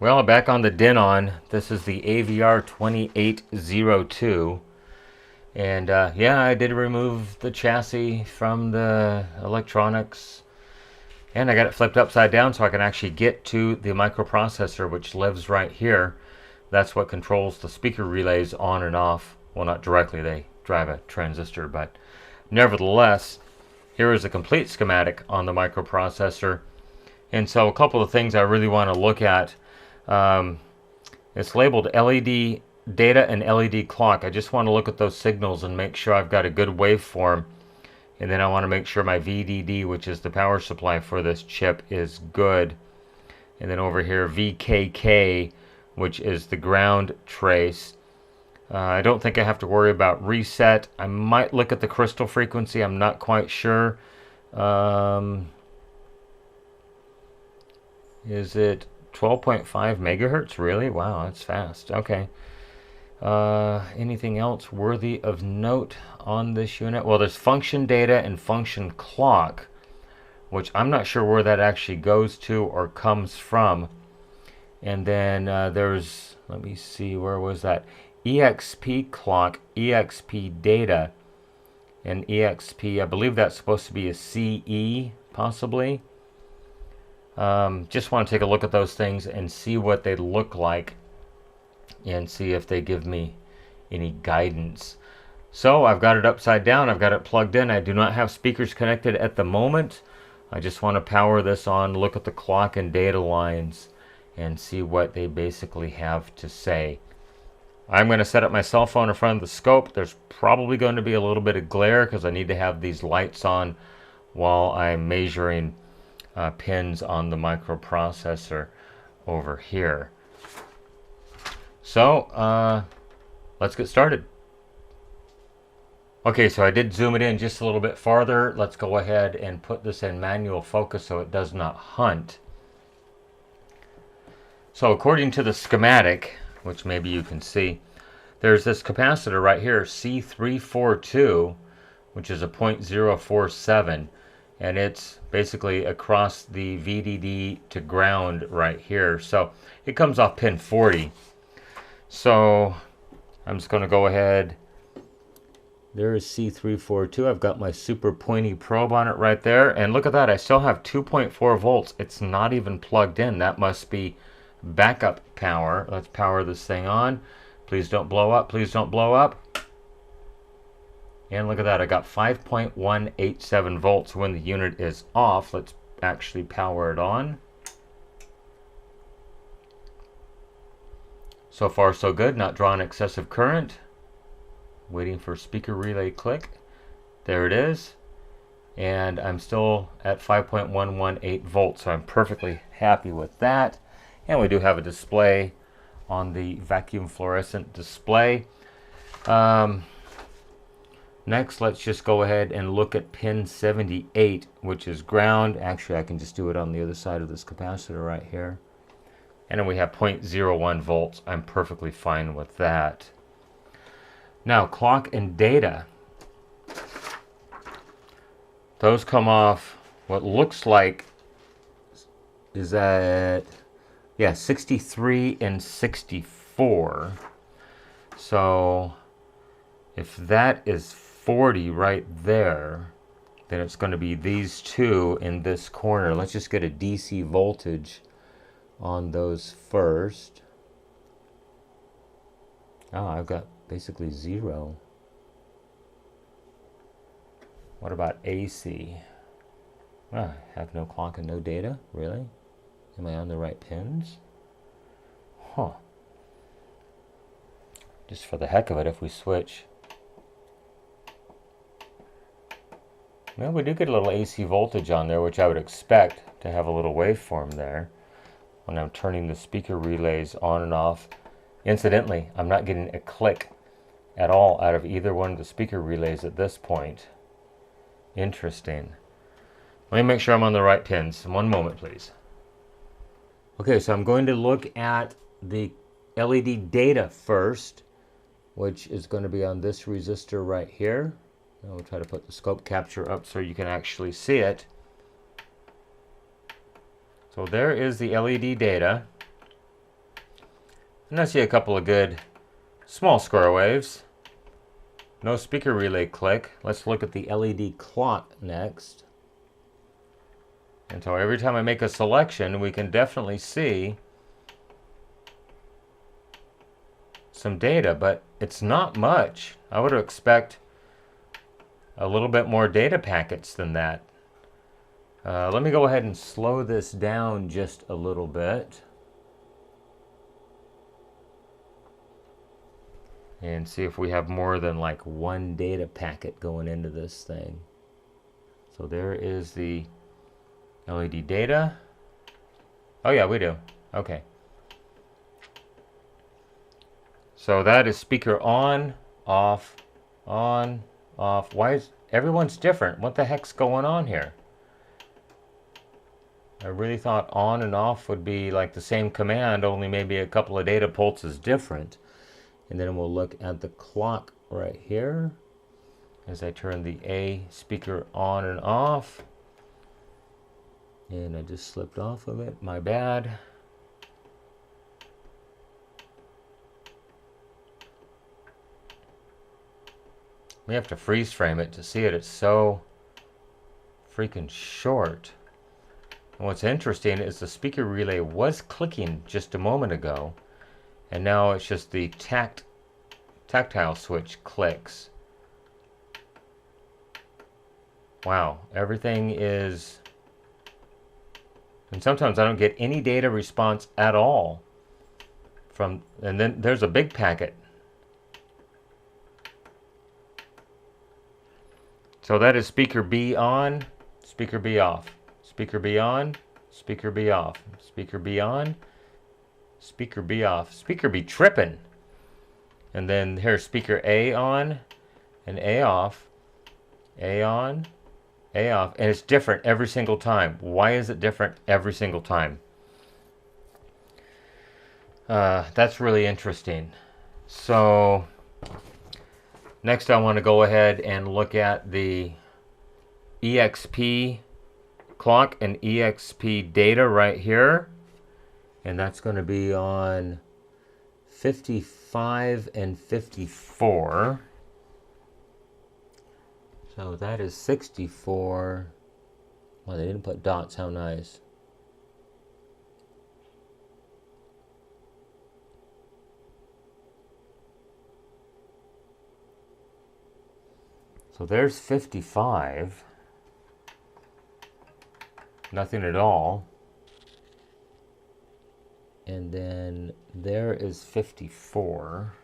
Well, back on the Denon, this is the AVR 2802. And yeah, I did remove the chassis from the electronics. And I got it flipped upside down so I can actually get to the microprocessor, which lives right here. That's what controls the speaker relays on and off. Well, not directly, they drive a transistor, but nevertheless, here is a complete schematic on the microprocessor. And so a couple of things I really want to look at. It's labeled LED data and LED clock. I just want to look at those signals and make sure I've got a good waveform. And then I want to make sure my VDD, which is the power supply for this chip, is good. And then over here, VKK, which is the ground trace. I don't think I have to worry about reset. I might look at the crystal frequency. I'm not quite sure. Is it 12.5 megahertz? Really? Wow, that's fast. Okay. Anything else worthy of note on this unit? Well, there's function data and function clock, which I'm not sure where that actually goes to or comes from. And then there's, let me see, where was that? EXP clock, EXP data, and EXP, I believe that's supposed to be a CE, possibly. Just want to take a look at those things and see what they look like and see if they give me any guidance. So I've got it upside down. I've got it plugged in. I do not have speakers connected at the moment. I just want to power this on, look at the clock and data lines, and see what they basically have to say. I'm going to set up my cell phone in front of the scope. There's probably going to be a little bit of glare because I need to have these lights on while I'm measuring pins on the microprocessor over here. So let's get started. Okay, so I did zoom it in just a little bit farther. Let's go ahead and put this in manual focus so it does not hunt. So according to the schematic, which maybe you can see, there's this capacitor right here, C342, which is a 0.047, and it's basically across the VDD to ground right here. So it comes off pin 40. So I'm just going to go ahead. There is C342. I've got my super pointy probe on it right there. And look at that. I still have 2.4 volts. It's not even plugged in. That must be backup power. Let's power this thing on. Please don't blow up. Please don't blow up. And look at that. I got 5.187 volts when the unit is off. Let's actually power it on. So far so good. Not drawing excessive current. Waiting for speaker relay click. There it is. And I'm still at 5.118 volts, so I'm perfectly happy with that. And we do have a display on the vacuum fluorescent display. Next, let's just go ahead and look at pin 78, which is ground. Actually, I can just do it on the other side of this capacitor right here. And then we have 0.01 volts. I'm perfectly fine with that. Now, clock and data. Those come off what looks like is that, yeah, 63 and 64. So if that is 40 right there, then it's going to be these two in this corner. Let's just get a DC voltage on those first. Oh, I've got basically 0. What about AC? I have no clock and no data. Really? Am I on the right pins? Huh. Just for the heck of it, if we switch. Well, we do get a little AC voltage on there, which I would expect to have a little waveform there when I'm turning the speaker relays on and off. Incidentally, I'm not getting a click at all out of either one of the speaker relays at this point. Interesting. Let me make sure I'm on the right pins. One moment, please. Okay, so I'm going to look at the LED data first, which is going to be on this resistor right here. I'll try to put the scope capture up so you can actually see it. So there is the LED data. And I see a couple of good small square waves. No speaker relay click. Let's look at the LED clock next. And so every time I make a selection, we can definitely see some data, but it's not much. I would expect a little bit more data packets than that. Let me go ahead and slow this down just a little bit and see if we have more than like one data packet going into this thing. So there is the LED data. Oh yeah, we do. Okay. So that is speaker on, off, on, off. Why is everyone's different? What the heck's going on here? I really thought on and off would be like the same command, only maybe a couple of data pulses different. And then we'll look at the clock right here as I turn the A speaker on and off. And I just slipped off of it, my bad. We have to freeze frame it to see it. It's so freaking short. And what's interesting is the speaker relay was clicking just a moment ago, and now it's just the tactile switch clicks. Wow, everything is... And sometimes I don't get any data response at all from... And then there's a big packet. So that is speaker B on, speaker B off, speaker B on, speaker B off, speaker B on, speaker B off, speaker B tripping. And then here's speaker A on and A off, A on, A off. And it's different every single time. Why is it different every single time? That's really interesting. So... next, I want to go ahead and look at the EXP clock and EXP data right here. And that's going to be on 55 and 54. So that is 64. Well, they didn't put dots. How nice. So there's 55, nothing at all. And then there is 54,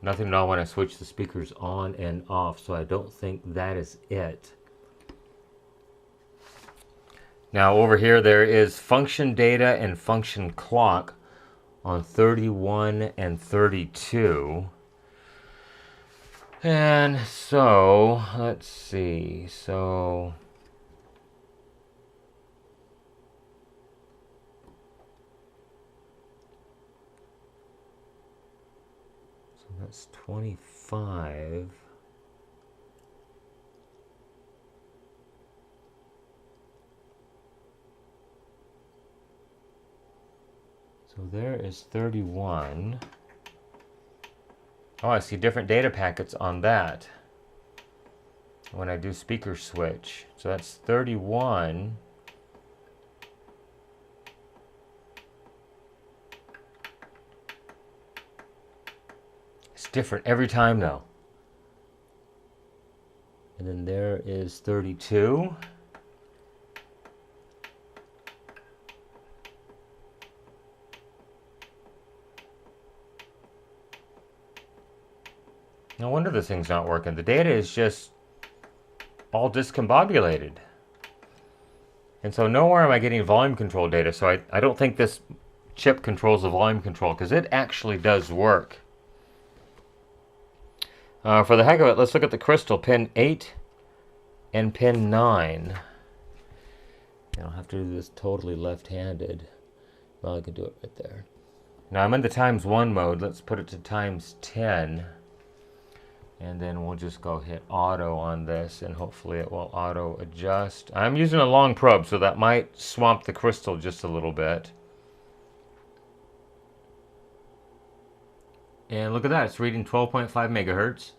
nothing at all when I switch the speakers on and off, so I don't think that is it. Now over here there is function data and function clock on 31 and 32. And so, let's see, so that's 25. So there is 31. Oh, I see different data packets on that when I do speaker switch. So that's 31. It's different every time though. And then there is 32. No wonder this thing's not working. The data is just all discombobulated. And so nowhere am I getting volume control data. So I don't think this chip controls the volume control because it actually does work. For the heck of it, let's look at the crystal. Pin 8 and pin 9. I'll have to do this totally left-handed. Well, I can do it right there. Now I'm in the ×1 mode. Let's put it to ×10. And then we'll just go hit auto on this and hopefully it will auto adjust. I'm using a long probe, so that might swamp the crystal just a little bit. And look at that, it's reading 12.5 megahertz.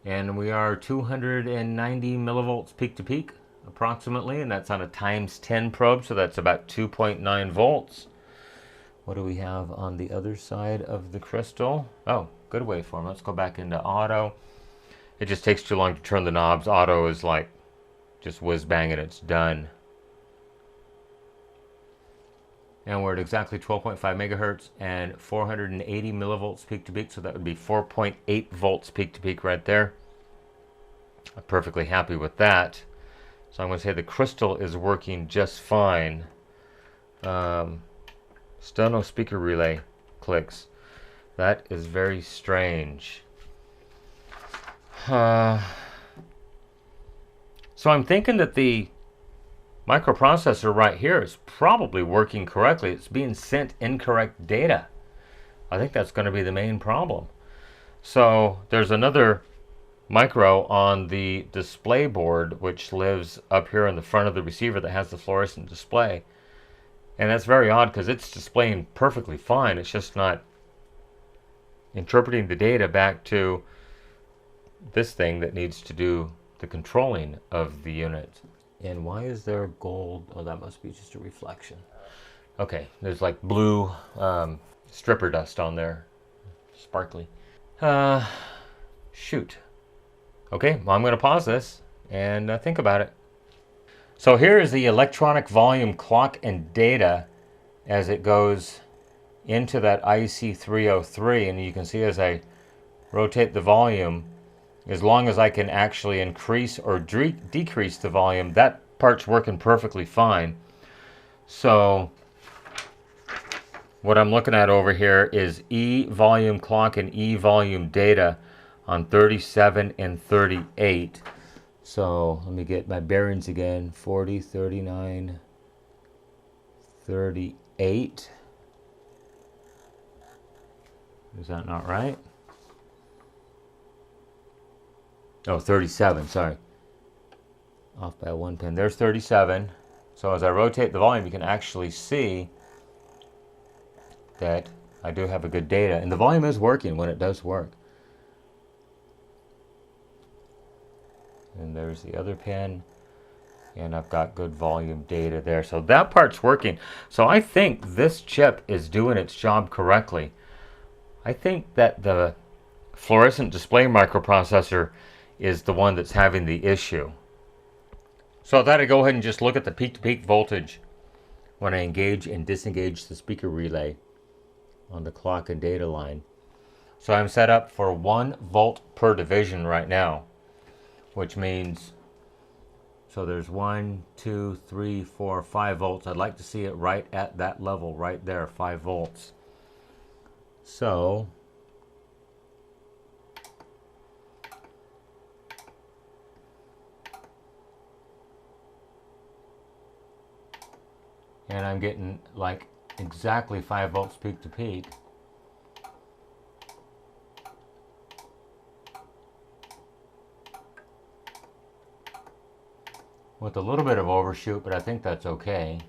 And we are 290 millivolts peak to peak, approximately. And that's on a times 10 probe, so that's about 2.9 volts. What do we have on the other side of the crystal? Oh, good waveform. Let's go back into auto. It just takes too long to turn the knobs. Auto is like just whiz bang and it's done. And we're at exactly 12.5 megahertz and 480 millivolts peak to peak, so that would be 4.8 volts peak to peak right there. I'm perfectly happy with that. So I'm going to say the crystal is working just fine. Still no speaker relay clicks. That is very strange. So I'm thinking that the microprocessor right here is probably working correctly. It's being sent incorrect data. I think that's going to be the main problem. So there's another micro on the display board which lives up here in the front of the receiver that has the fluorescent display. And that's very odd because it's displaying perfectly fine. It's just not interpreting the data back to this thing that needs to do the controlling of the unit. And why is there gold? Oh, that must be just a reflection. Okay, there's like blue stripper dust on there. Sparkly. Shoot. Okay, well, I'm going to pause this and think about it. So here is the electronic volume clock and data as it goes into that IC303, and you can see as I rotate the volume, as long as I can actually increase or decrease the volume, that part's working perfectly fine. So what I'm looking at over here is E volume clock and E volume data on 37 and 38. So let me get my bearings again. 40, 39, 38. Is that not right? Oh, 37, sorry. Off by one pin. There's 37. So as I rotate the volume, you can actually see that I do have a good data. And the volume is working when it does work. And there's the other pin. And I've got good volume data there. So that part's working. So I think this chip is doing its job correctly. I think that the fluorescent display microprocessor is the one that's having the issue. So I thought I'd go ahead and just look at the peak-to-peak voltage when I engage and disengage the speaker relay on the clock and data line. So I'm set up for 1 volt per division right now, which means, so there's 1, 2, 3, 4, 5 volts. I'd like to see it right at that level right there, 5 volts. So and I'm getting like exactly 5 volts peak to peak. With a little bit of overshoot, but I think that's okay.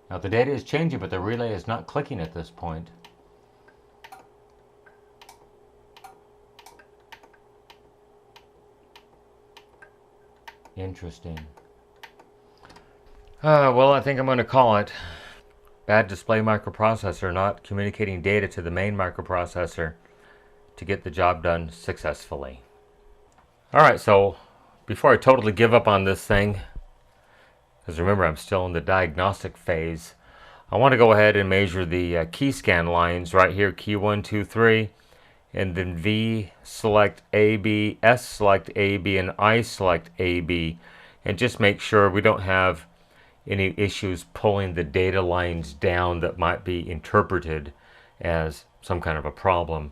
Now the data is changing, but the relay is not clicking at this point. Interesting. Well, I think I'm going to call it bad display microprocessor not communicating data to the main microprocessor to get the job done successfully. Alright, so before I totally give up on this thing, because remember I'm still in the diagnostic phase, I want to go ahead and measure the key scan lines right here, key 1, 2, 3, and then V select AB, S select AB, and I select AB, and just make sure we don't have any issues pulling the data lines down that might be interpreted as some kind of a problem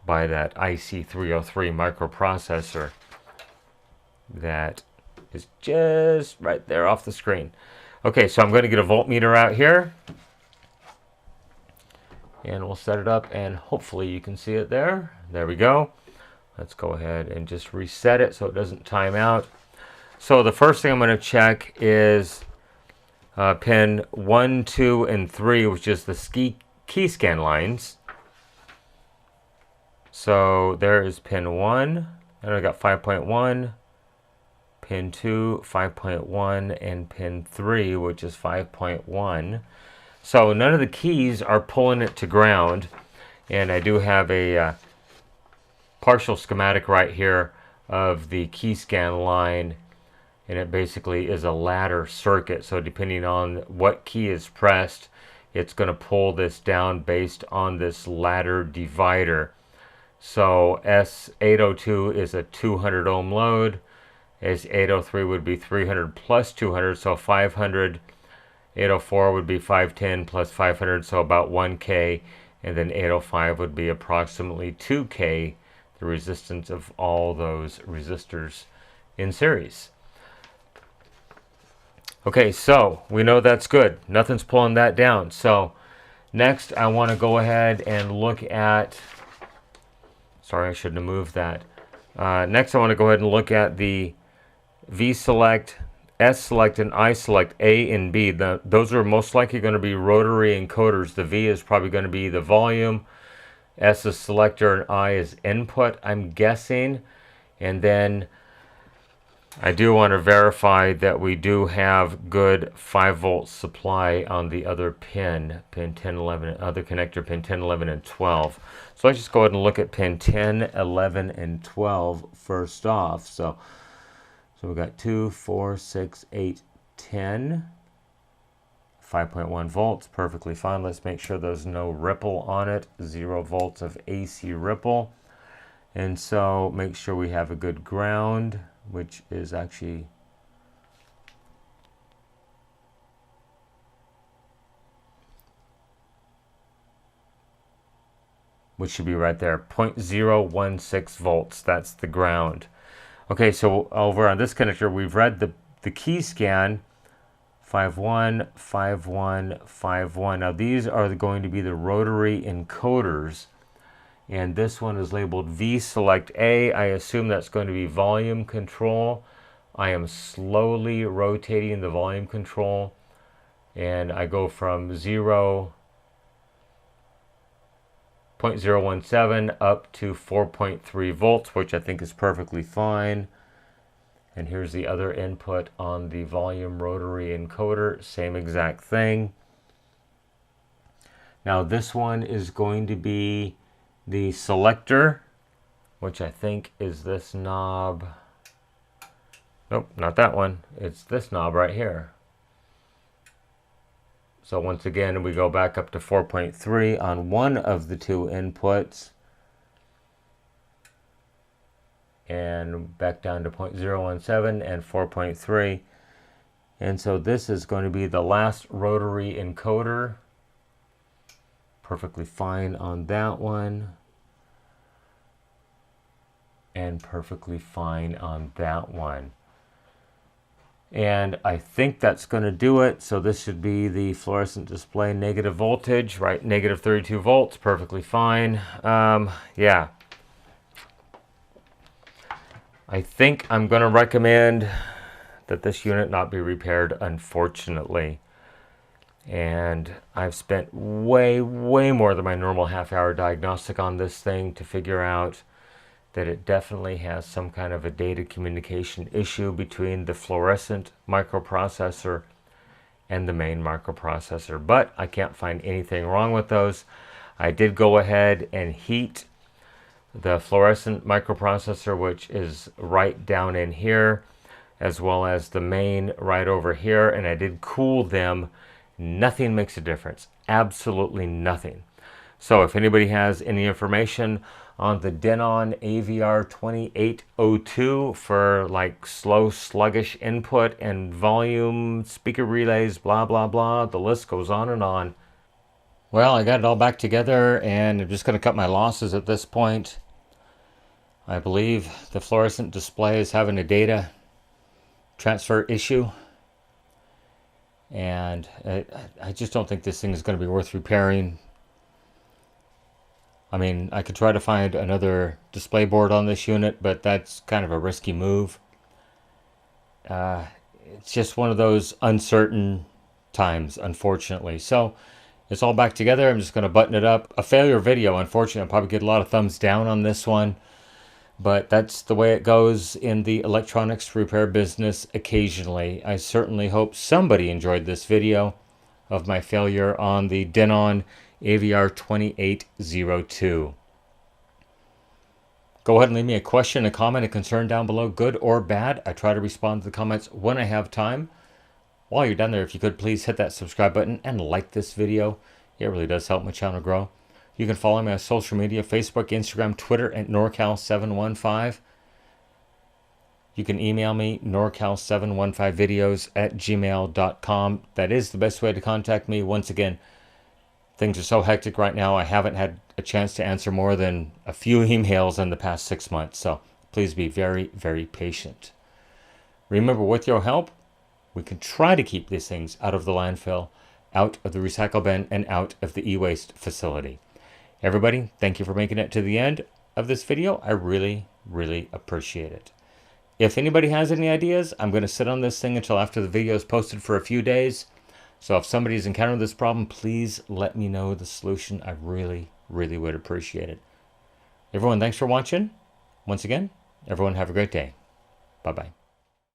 by that IC303 microprocessor that is just right there off the screen. Okay, so I'm going to get a voltmeter out here and we'll set it up and hopefully you can see it there. There we go. Let's go ahead and just reset it so it doesn't time out. So the first thing I'm going to check is pin 1, 2, and 3, which is the key scan lines. So there is pin 1, and I got 5.1, pin 2, 5.1, and pin 3, which is 5.1. So none of the keys are pulling it to ground, and I do have a partial schematic right here of the key scan line, and it basically is a ladder circuit. So depending on what key is pressed, it's going to pull this down based on this ladder divider. So S802 is a 200 ohm load. S803 would be 300 plus 200, so 500. 804 would be 510 plus 500, so about 1K. And then 805 would be approximately 2K, the resistance of all those resistors in series. Okay, so we know that's good. Nothing's pulling that down. So next I want to go ahead and look at, sorry, I shouldn't have moved that. Next I want to go ahead and look at the V select, S select, and I select A and B. Those are most likely going to be rotary encoders. The V is probably going to be the volume, S is selector, and I is input, I'm guessing. And then I do want to verify that we do have good 5-volt supply on the other pin 10, 11, other connector, pin 10, 11, and 12. So let's just go ahead and look at pin 10, 11, and 12 first off. So we've got 2, 4, 6, 8, 10, 5.1 volts, perfectly fine. Let's make sure there's no ripple on it, 0 volts of AC ripple. And so make sure we have a good ground, which is actually which should be right there, 0.016 volts. That's the ground. Okay, so over on this connector, we've read the key scan, 5.1, 5.1, 5.1. Now these are going to be the rotary encoders, and this one is labeled V select A. I assume that's going to be volume control. I am slowly rotating the volume control, and I go from 0.017 up to 4.3 volts, which I think is perfectly fine. And here's the other input on the volume rotary encoder, same exact thing. Now this one is going to be the selector, which I think is this knob. Nope, not that one. It's this knob right here. So once again, we go back up to 4.3 on one of the two inputs, and back down to 0.017 and 4.3. And so this is going to be the last rotary encoder. Perfectly fine on that one. And perfectly fine on that one. And I think that's going to do it. So this should be the fluorescent display negative voltage, right? Negative 32 volts, perfectly fine. Yeah. I think I'm going to recommend that this unit not be repaired, unfortunately. And I've spent way more than my normal half-hour diagnostic on this thing to figure out that it definitely has some kind of a data communication issue between the fluorescent microprocessor and the main microprocessor. But I can't find anything wrong with those. I did go ahead and heat the fluorescent microprocessor, which is right down in here, as well as the main right over here, and I did cool them. Nothing makes a difference. Absolutely nothing. So if anybody has any information on the Denon AVR 2802 for like slow, sluggish input and volume, speaker relays, blah, blah, blah, the list goes on and on. Well, I got it all back together, and I'm just going to cut my losses at this point. I believe the fluorescent display is having a data transfer issue, and I just don't think this thing is going to be worth repairing. I mean, I could try to find another display board on this unit, but that's kind of a risky move. It's just one of those uncertain times, unfortunately. So It's all back together. I'm just going to button it up. A failure video, unfortunately. I'll probably get a lot of thumbs down on this one. But that's the way it goes in the electronics repair business occasionally. I certainly hope somebody enjoyed this video of my failure on the Denon AVR 2802. Go ahead and leave me a question, a comment, a concern down below, good or bad. I try to respond to the comments when I have time. While you're down there, if you could please hit that subscribe button and like this video. It really does help my channel grow. You can follow me on social media, Facebook, Instagram, Twitter at NorCal715. You can email me, norcal715videos@gmail.com. That is the best way to contact me. Once again, things are so hectic right now, I haven't had a chance to answer more than a few emails in the past 6 months. So please be very, very patient. Remember, with your help, we can try to keep these things out of the landfill, out of the recycle bin, and out of the e-waste facility. Everybody, thank you for making it to the end of this video. I really, really appreciate it. If anybody has any ideas, I'm going to sit on this thing until after the video is posted for a few days. So if somebody's encountered this problem, please let me know the solution. I really, really would appreciate it. Everyone, thanks for watching. Once again, everyone have a great day. Bye-bye.